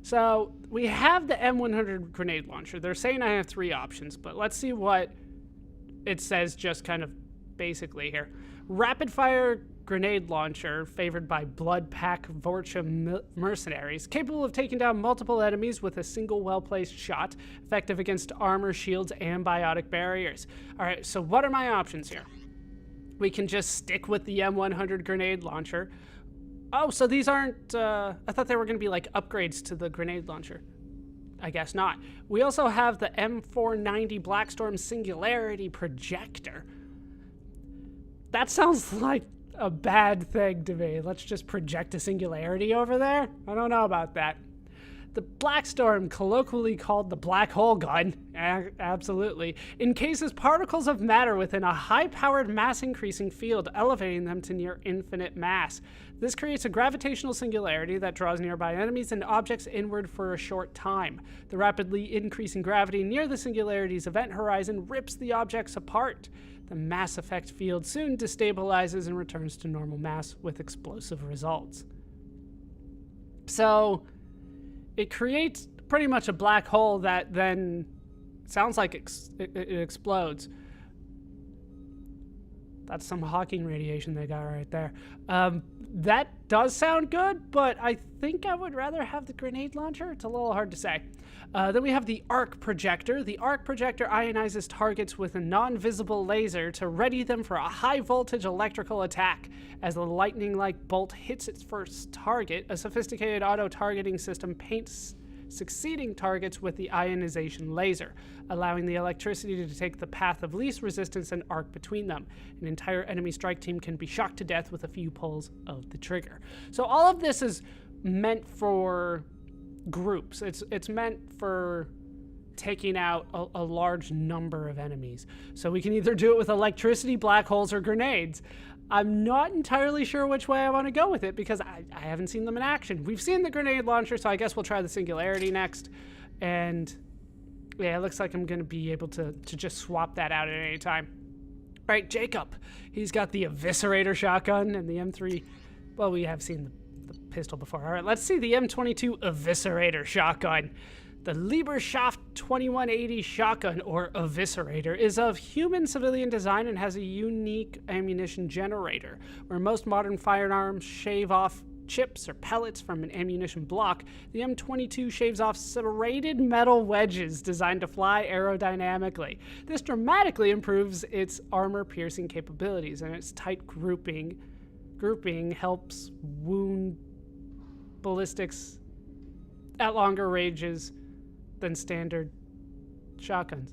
So we have the M100 grenade launcher. They're saying I have 3 options, but let's see what it says just kind of basically here. Rapid fire grenade launcher favored by Blood Pack Vorcha mercenaries, capable of taking down multiple enemies with a single well-placed shot, effective against armor, shields, and biotic barriers. All right, so what are my options here? We can just stick with the M100 grenade launcher. Oh, so these aren't, I thought they were going to be like upgrades to the grenade launcher. I guess not. We also have the M490 Blackstorm Singularity Projector. That sounds like a bad thing to me. Let's just project a singularity over there? I don't know about that. The Blackstorm, colloquially called the Black Hole Gun, absolutely, encases particles of matter within a high-powered mass-increasing field, elevating them to near infinite mass. This creates a gravitational singularity that draws nearby enemies and objects inward for a short time. The rapidly increasing gravity near the singularity's event horizon rips the objects apart. The mass effect field soon destabilizes and returns to normal mass with explosive results. So it creates pretty much a black hole that then sounds like it explodes. That's some Hawking radiation they got right there. That does sound good, but I think I would rather have the grenade launcher. It's a little hard to say. Then we have the arc projector. The arc projector ionizes targets with a non-visible laser to ready them for a high-voltage electrical attack. As the lightning-like bolt hits its first target, a sophisticated auto-targeting system paints succeeding targets with the ionization laser, allowing the electricity to take the path of least resistance and arc between them. An entire enemy strike team can be shocked to death with a few pulls of the trigger. So all of this is meant for groups. It's meant for taking out a large number of enemies. So we can either do it with electricity, black holes, or grenades. I'm not entirely sure which way I want to go with it because I haven't seen them in action. We've seen the grenade launcher, so I guess we'll try the singularity next. And yeah, it looks like I'm going to be able to just swap that out at any time. All right, Jacob. He's got the Eviscerator shotgun and the M3. Well, we have seen the pistol before. All right, let's see the M22 Eviscerator shotgun. The Lieberschaft 2180 shotgun, or Eviscerator, is of human civilian design and has a unique ammunition generator. Where most modern firearms shave off chips or pellets from an ammunition block, the M22 shaves off serrated metal wedges designed to fly aerodynamically. This dramatically improves its armor-piercing capabilities, and its tight grouping helps wound ballistics at longer ranges than standard shotguns.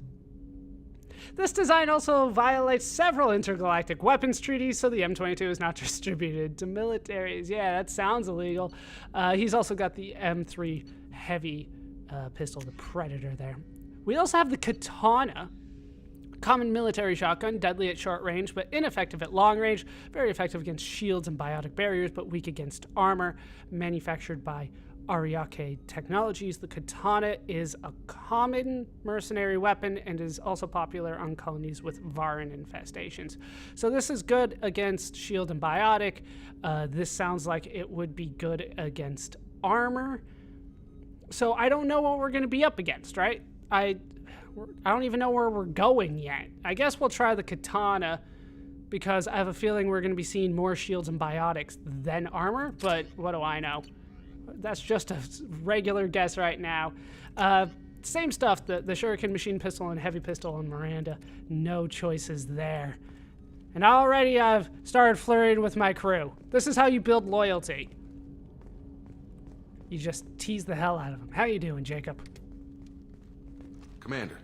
This design also violates several intergalactic weapons treaties, so the M22 is not distributed to militaries. Yeah, that sounds illegal. He's also got the M3 heavy pistol, the Predator there. We also have the Katana, common military shotgun, deadly at short range, but ineffective at long range, very effective against shields and biotic barriers, but weak against armor, manufactured by Ariake Technologies. The Katana is a common mercenary weapon and is also popular on colonies with Varan infestations. So this is good against shield and biotic. This sounds like it would be good against armor. So I don't know what we're going to be up against, right? I don't even know where we're going yet. I guess we'll try the Katana because I have a feeling we're going to be seeing more shields and biotics than armor, but what do I know? That's just a regular guess right now. Same stuff, the Shuriken machine pistol and heavy pistol on Miranda. No choices there. And already I've started flirting with my crew. This is how you build loyalty. You just tease the hell out of them. How you doing, Jacob? Commander,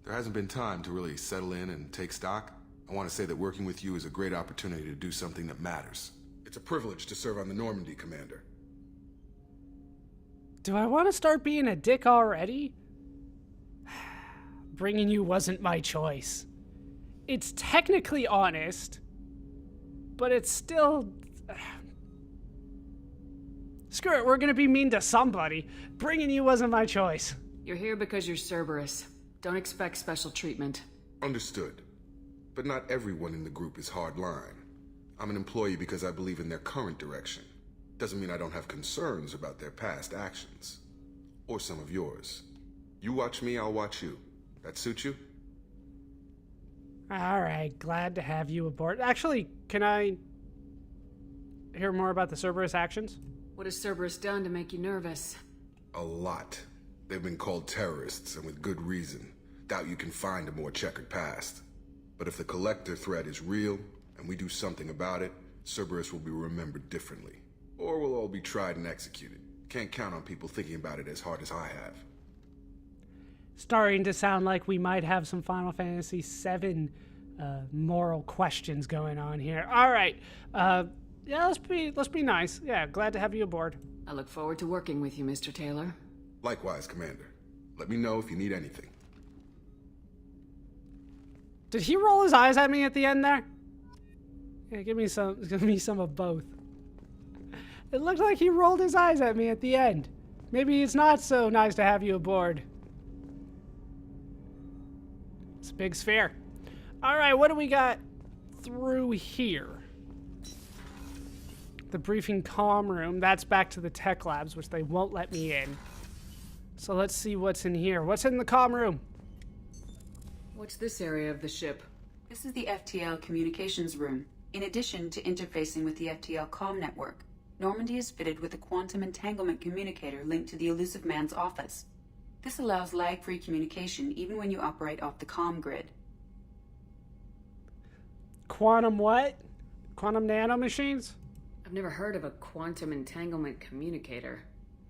there hasn't been time to really settle in and take stock. I want to say that working with you is a great opportunity to do something that matters. It's a privilege to serve on the Normandy, Commander. Do I want to start being a dick already? Bringing you wasn't my choice. It's technically honest, but it's still... Screw it, we're gonna be mean to somebody. Bringing you wasn't my choice. You're here because you're Cerberus. Don't expect special treatment. Understood. But not everyone in the group is hardline. I'm an employee because I believe in their current direction. Doesn't mean I don't have concerns about their past actions. or some of yours. You watch me, I'll watch you. That suit you? All right, glad to have you aboard. Actually, can I hear more about the Cerberus actions? What has Cerberus done to make you nervous? A lot. They've been called terrorists, and with good reason. Doubt you can find a more checkered past. But if the Collector threat is real, and we do something about it, Cerberus will be remembered differently. Or we'll all be tried and executed. Can't count on people thinking about it as hard as I have. Starting to sound like we might have some Final Fantasy VII moral questions going on here. All right. Yeah, let's be nice. Yeah, glad to have you aboard. I look forward to working with you, Mr. Taylor. Likewise, Commander. Let me know if you need anything. Did he roll his eyes at me at the end there? Yeah, give me some of both. It looked like he rolled his eyes at me at the end. Maybe it's not so nice to have you aboard. It's a big sphere. All right, what do we got through here? The briefing comm room. That's back to the tech labs, which they won't let me in. So let's see what's in here. What's in the comm room? What's this area of the ship? This is the FTL communications room. In addition to interfacing with the FTL comm network, Normandy is fitted with a quantum entanglement communicator linked to the Elusive Man's office. This allows lag-free communication even when you operate off the comm grid. Quantum what? Quantum nanomachines? I've never heard of a quantum entanglement communicator.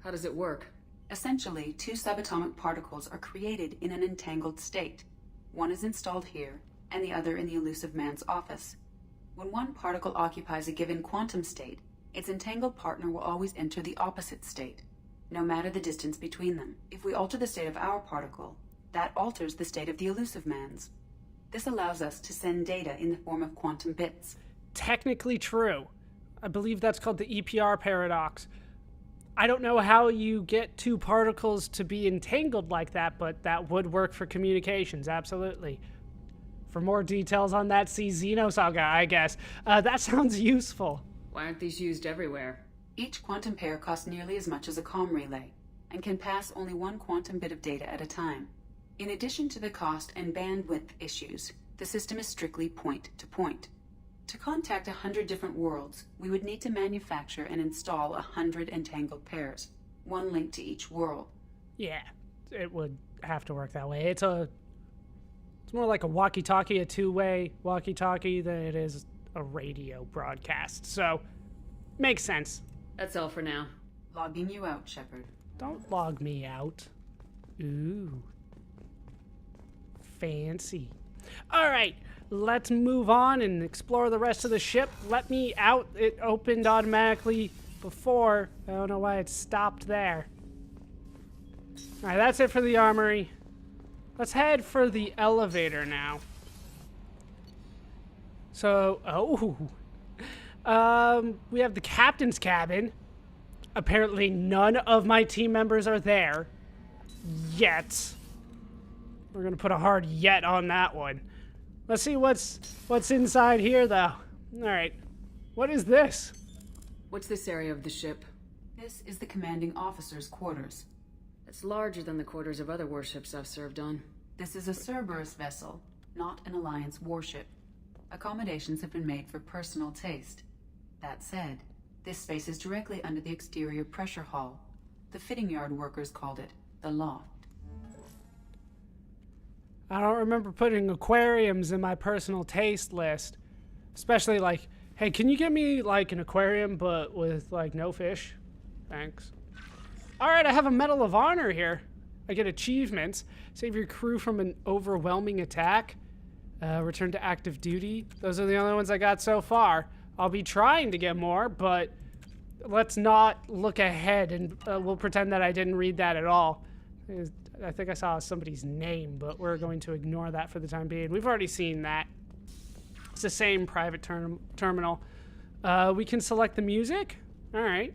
How does it work? Essentially, two subatomic particles are created in an entangled state. One is installed here, and the other in the Elusive Man's office. When one particle occupies a given quantum state, its entangled partner will always enter the opposite state, no matter the distance between them. If we alter the state of our particle, that alters the state of the Elusive Man's. This allows us to send data in the form of quantum bits. Technically true. I believe that's called the EPR paradox. I don't know how you get two particles to be entangled like that, but that would work for communications, absolutely. For more details on that, see Xenosaga, I guess. That sounds useful. Why aren't these used everywhere? Each quantum pair costs nearly as much as a comm relay, and can pass only one quantum bit of data at a time. In addition to the cost and bandwidth issues, the system is strictly point-to-point. To contact 100 different worlds, we would need to manufacture and install 100 entangled pairs, one linked to each world. Yeah, it would have to work that way. It's more like a walkie-talkie, a two-way walkie-talkie, than it is a radio broadcast. So, makes sense. That's all for now. Logging you out, Shepard. Don't log me out. Ooh. Fancy. All right, let's move on and explore the rest of the ship. Let me out. It opened automatically before. I don't know why it stopped there. All right, that's it for the armory. Let's head for the elevator now. So, we have the captain's cabin. Apparently none of my team members are there yet. We're gonna put a hard yet on that one. Let's see what's inside here, though. All right, what is this? What's this area of the ship? This is the commanding officer's quarters. It's larger than the quarters of other warships I've served on. This is a Cerberus vessel, not an Alliance warship. Accommodations have been made for personal taste. That said, this space is directly under the exterior pressure hall. The fitting yard workers called it the loft. I don't remember putting aquariums in my personal taste list. Especially like, hey, can you get me like an aquarium but with like no fish? Thanks. All right, I have a Medal of Honor here. I get achievements. Save your crew from an overwhelming attack. Return to active duty. Those are the only ones I got so far. I'll be trying to get more, but let's not look ahead and we'll pretend that I didn't read that at all. I think I saw somebody's name, but we're going to ignore that for the time being. We've already seen that. It's the same private terminal. We can select the music. All right.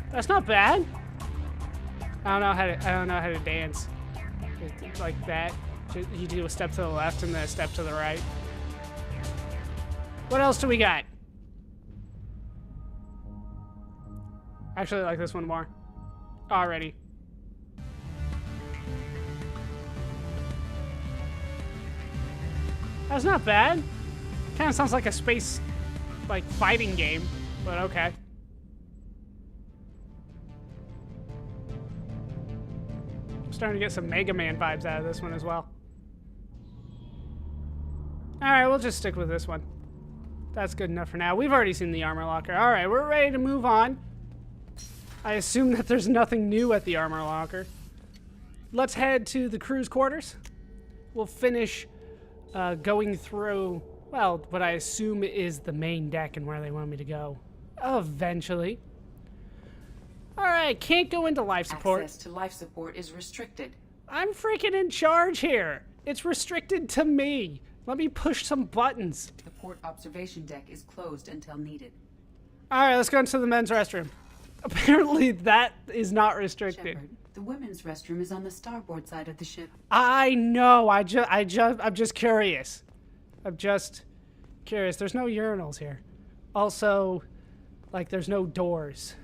That's not bad. I don't know how to dance. It's like that. You do a step to the left and then a step to the right. What else do we got? Actually, I like this one more. Already. That's not bad. Kind of sounds like a space, like, fighting game, but okay. I'm starting to get some Mega Man vibes out of this one as well. Alright, we'll just stick with this one. That's good enough for now. We've already seen the armor locker. Alright, we're ready to move on. I assume that there's nothing new at the armor locker. Let's head to the crew's quarters. We'll finish going through, well, what I assume is the main deck and where they want me to go. Eventually. Alright, can't go into life support. Access to life support is restricted. I'm freaking in charge here. It's restricted to me. Let me push some buttons. The port observation deck is closed until needed. Alright, let's go into the men's restroom. Apparently that is not restricted. Shepard, the women's restroom is on the starboard side of the ship. I know. I'm just curious. I'm just curious. There's no urinals here. Also, like, there's no doors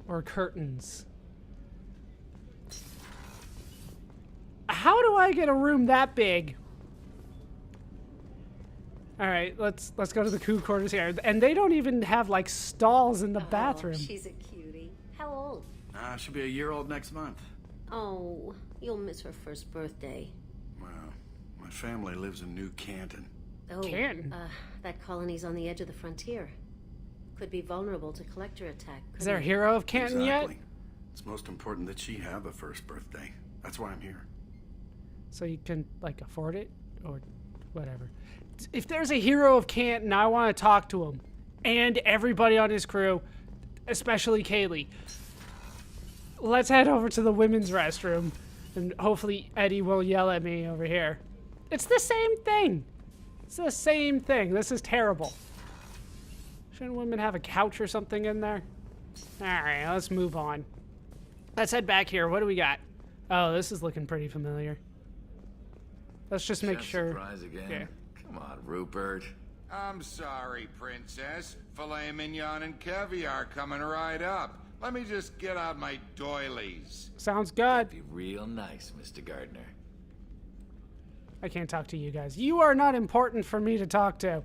or curtains. How do I get a room that big? All right, let's go to the crew quarters here, and they don't even have like stalls in the bathroom. She's a cutie. How old? She'll be a year old next month. Oh, you'll miss her first birthday. Well, my family lives in New Canton. Oh, Canton? That colony's on the edge of the frontier. Could be vulnerable to collector attack. Is there a hero of Canton Exactly. yet? It's most important that she have a first birthday. That's why I'm here. So you can like afford it or whatever. If there's a hero of Canton, I want to talk to him and everybody on his crew, especially Kaylee. Let's head over to the women's restroom, and hopefully Eddie will yell at me over here. It's the same thing. It's the same thing. This is terrible. Shouldn't women have a couch or something in there? All right, let's move on. Let's head back here. What do we got? Oh, this is looking pretty familiar. Let's just make sure. Surprise again. Yeah. Come on, Rupert. I'm sorry, Princess. Filet mignon and caviar coming right up. Let me just get out my doilies. Sounds good. Be real nice, Mr. Gardner. I can't talk to you guys. You are not important for me to talk to.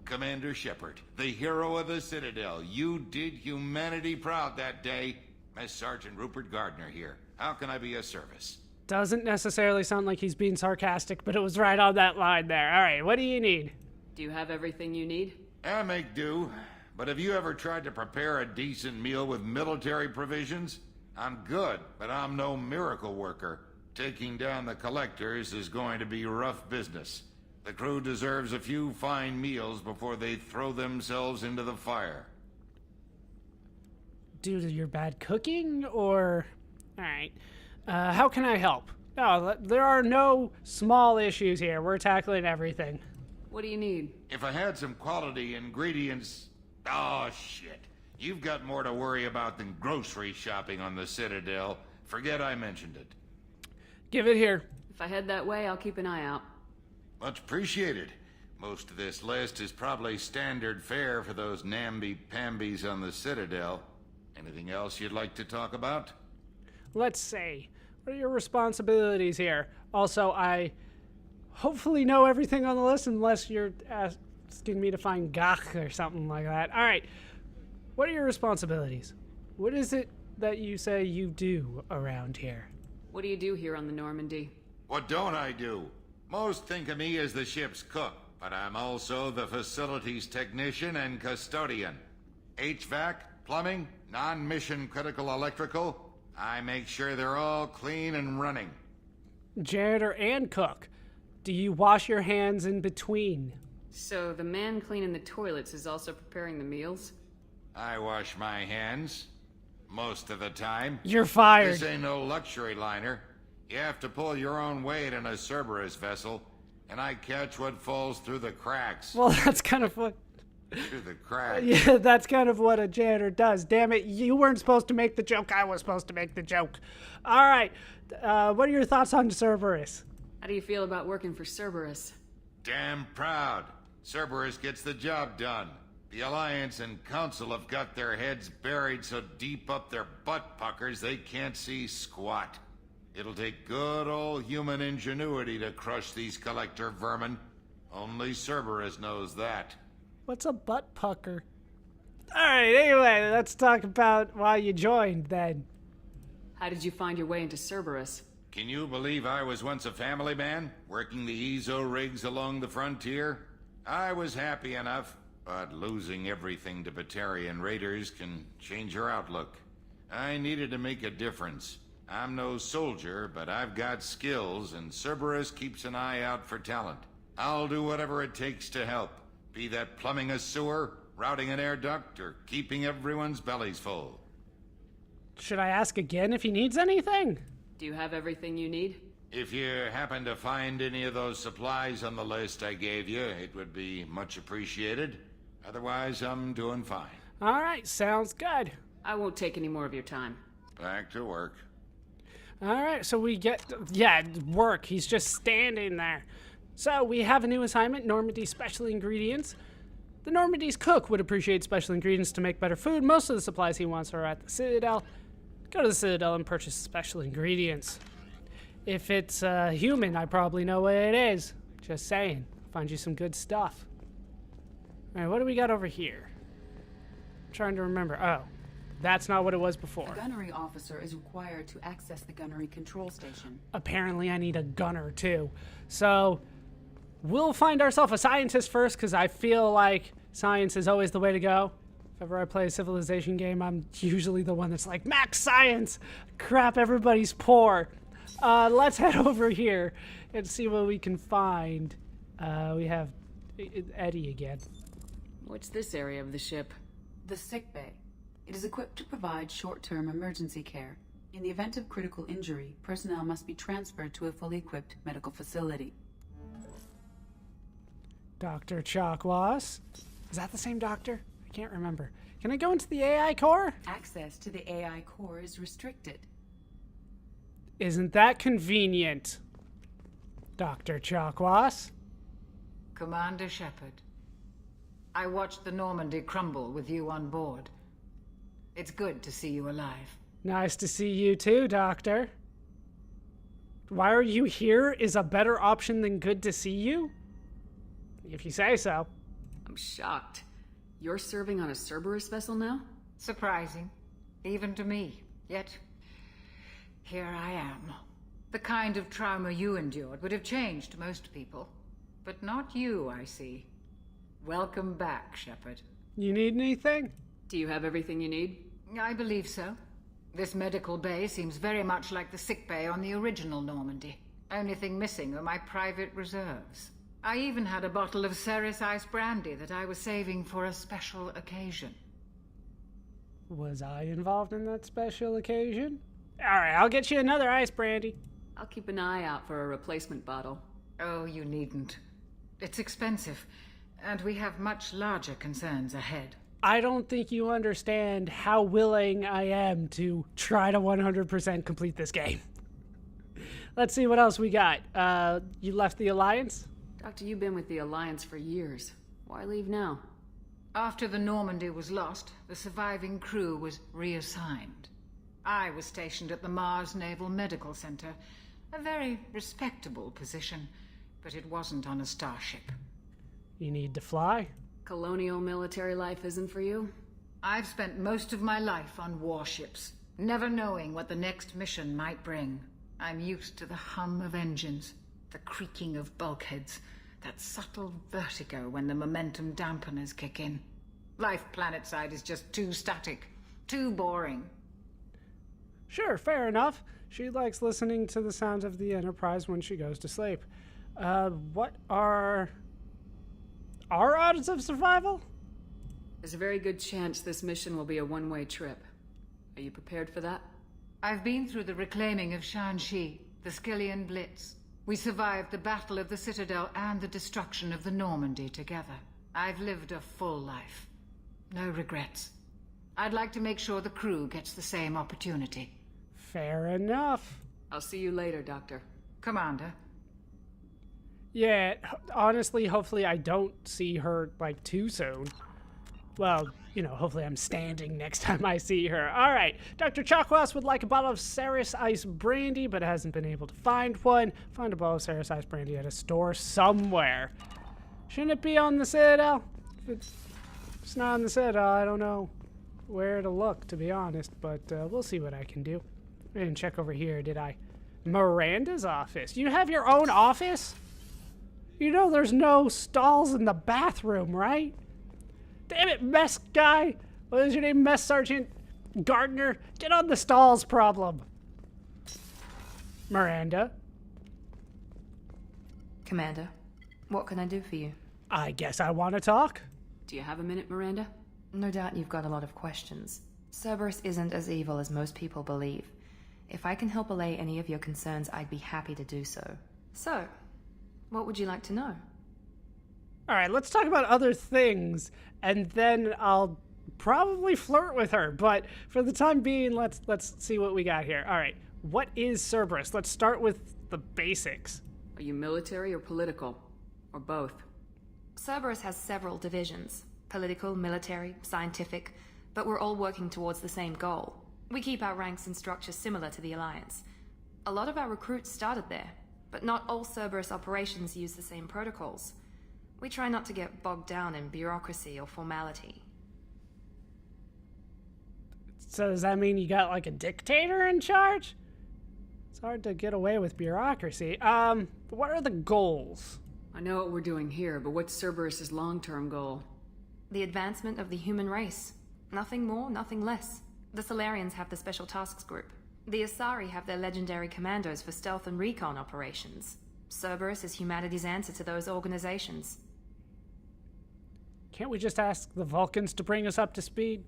Commander Shepard, the hero of the Citadel. You did humanity proud that day. Mass Sergeant Rupert Gardner here. How can I be of service? Doesn't necessarily sound like he's being sarcastic, but it was right on that line there. All right, what do you need? Do you have everything you need? I make do. But have you ever tried to prepare a decent meal with military provisions? I'm good, but I'm no miracle worker. Taking down the collectors is going to be rough business. The crew deserves a few fine meals before they throw themselves into the fire. Due to your bad cooking, or... All right. How can I help? No, there are no small issues here. We're tackling everything. What do you need? If I had some quality ingredients... Oh, shit. You've got more to worry about than grocery shopping on the Citadel. Forget I mentioned it. Give it here. If I head that way, I'll keep an eye out. Much appreciated. Most of this list is probably standard fare for those namby-pambies on the Citadel. Anything else you'd like to talk about? Let's see. What are your responsibilities here? Also, I hopefully know everything on the list unless you're asking me to find Gach or something like that. All right. What are your responsibilities? What is it that you say you do around here? What do you do here on the Normandy? What don't I do? Most think of me as the ship's cook, but I'm also the facilities technician and custodian. HVAC, plumbing, non-mission critical electrical. I make sure they're all clean and running. Janitor and cook. Do you wash your hands in between? So the man cleaning the toilets is also preparing the meals? I wash my hands. Most of the time. You're fired. This ain't no luxury liner. You have to pull your own weight in a Cerberus vessel, and I catch what falls through the cracks. Well, that's kind of what... Through the cracks. Yeah, that's kind of what a janitor does. Damn it, you weren't supposed to make the joke. I was supposed to make the joke. All right, what are your thoughts on Cerberus? How do you feel about working for Cerberus? Damn proud. Cerberus gets the job done. The Alliance and Council have got their heads buried so deep up their butt puckers they can't see squat. It'll take good old human ingenuity to crush these collector vermin. Only Cerberus knows that. What's a butt pucker? Alright, anyway, let's talk about why you joined then. How did you find your way into Cerberus? Can you believe I was once a family man, working the EZO rigs along the frontier? I was happy enough, but losing everything to Batarian raiders can change your outlook. I needed to make a difference. I'm no soldier, but I've got skills, and Cerberus keeps an eye out for talent. I'll do whatever it takes to help, be that plumbing a sewer, routing an air duct, or keeping everyone's bellies full. Should I ask again if he needs anything? Do you have everything you need? If you happen to find any of those supplies on the list I gave you, it would be much appreciated. Otherwise, I'm doing fine. Alright, sounds good. I won't take any more of your time. Back to work. Alright, so we get... Yeah, work. He's just standing there. So, we have a new assignment, Normandy Special Ingredients. The Normandy's cook would appreciate special ingredients to make better food. Most of the supplies he wants are at the Citadel. Go to the Citadel and purchase special ingredients. If it's human, I probably know what it is. Just saying. Find you some good stuff. Alright, what do we got over here? I'm trying to remember. Oh, that's not what it was before. A gunnery officer is required to access the gunnery control station. Apparently I need a gunner too. So we'll find ourselves a scientist first, because I feel like science is always the way to go. If ever I play a Civilization game, I'm usually the one that's like, max science! Crap, everybody's poor. Let's head over here and see what we can find. We have Eddie again. What's this area of the ship? The sick bay. It is equipped to provide short-term emergency care. In the event of critical injury, personnel must be transferred to a fully equipped medical facility. Dr. Chakwas. Is that the same doctor? I can't remember. Can I go into the AI core? Access to the AI core is restricted. Isn't that convenient? Dr. Chakwas? Commander Shepard, I watched the Normandy crumble with you on board. It's good to see you alive. Nice to see you too, Doctor. Why are you here is a better option than good to see you? If you say so. I'm shocked. You're serving on a Cerberus vessel now? Surprising, even to me. Yet, here I am. The kind of trauma you endured would have changed most people. But not you, I see. Welcome back, Shepard. You need anything? Do you have everything you need? I believe so. This medical bay seems very much like the sick bay on the original Normandy. Only thing missing are my private reserves. I even had a bottle of Ceres Ice brandy that I was saving for a special occasion. Was I involved in that special occasion? Alright, I'll get you another ice brandy. I'll keep an eye out for a replacement bottle. Oh, you needn't. It's expensive, and we have much larger concerns ahead. I don't think you understand how willing I am to try to 100% complete this game. Let's see what else we got. You left the Alliance? Doctor, you've been with the Alliance for years. Why leave now? After the Normandy was lost, the surviving crew was reassigned. I was stationed at the Mars Naval Medical Center, a very respectable position, but it wasn't on a starship. You need to fly? Colonial military life isn't for you? I've spent most of my life on warships, never knowing what the next mission might bring. I'm used to the hum of engines, the creaking of bulkheads, that subtle vertigo when the momentum dampeners kick in. Life planetside is just too static, too boring. Sure, fair enough. She likes listening to the sounds of the Enterprise when she goes to sleep. What are our odds of survival? There's a very good chance this mission will be a one-way trip. Are you prepared for that? I've been through the reclaiming of Shanxi, the Skillian Blitz. We survived the Battle of the Citadel and the destruction of the Normandy together. I've lived a full life. No regrets. I'd like to make sure the crew gets the same opportunity. Fair enough. I'll see you later, Doctor. Commander. Yeah, honestly, hopefully I don't see her, like, too soon. Well, you know, hopefully I'm standing next time I see her. All right, Dr. Chakwas would like a bottle of Ceres Ice Brandy, but hasn't been able to find one. Find a bottle of Ceres Ice Brandy at a store somewhere. Shouldn't it be on the Citadel? If it's not on the Citadel, I don't know where to look, to be honest, but we'll see what I can do. I didn't check over here, did I? Miranda's office. You have your own office? You know there's no stalls in the bathroom, right? Damn it, mess guy. What is your name? Mess Sergeant Gardner? Get on the stalls problem. Miranda? Commander, what can I do for you? I guess I want to talk. Do you have a minute, Miranda? No doubt you've got a lot of questions. Cerberus isn't as evil as most people believe. If I can help allay any of your concerns, I'd be happy to do so. So, what would you like to know? All right, let's talk about other things, and then I'll probably flirt with her. But for the time being, let's see what we got here. All right, what is Cerberus? Let's start with the basics. Are you military or political? Or both? Cerberus has several divisions. Political, military, scientific, but we're all working towards the same goal. We keep our ranks and structures similar to the Alliance. A lot of our recruits started there, but not all Cerberus operations use the same protocols. We try not to get bogged down in bureaucracy or formality. So does that mean you got like a dictator in charge? It's hard to get away with bureaucracy. What are the goals? I know what we're doing here, but what's Cerberus's long-term goal? The advancement of the human race. Nothing more, nothing less. The Solarians have the Special Tasks Group. The Asari have their legendary commandos for stealth and recon operations. Cerberus is humanity's answer to those organizations. Can't we just ask the Vulcans to bring us up to speed?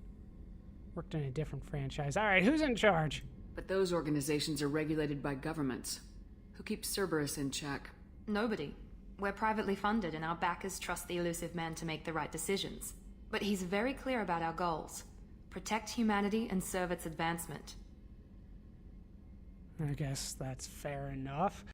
Worked in a different franchise. All right, who's in charge? But those organizations are regulated by governments. Who keeps Cerberus in check? Nobody. We're privately funded and our backers trust the elusive man to make the right decisions. But he's very clear about our goals. Protect humanity and serve its advancement. I guess that's fair enough.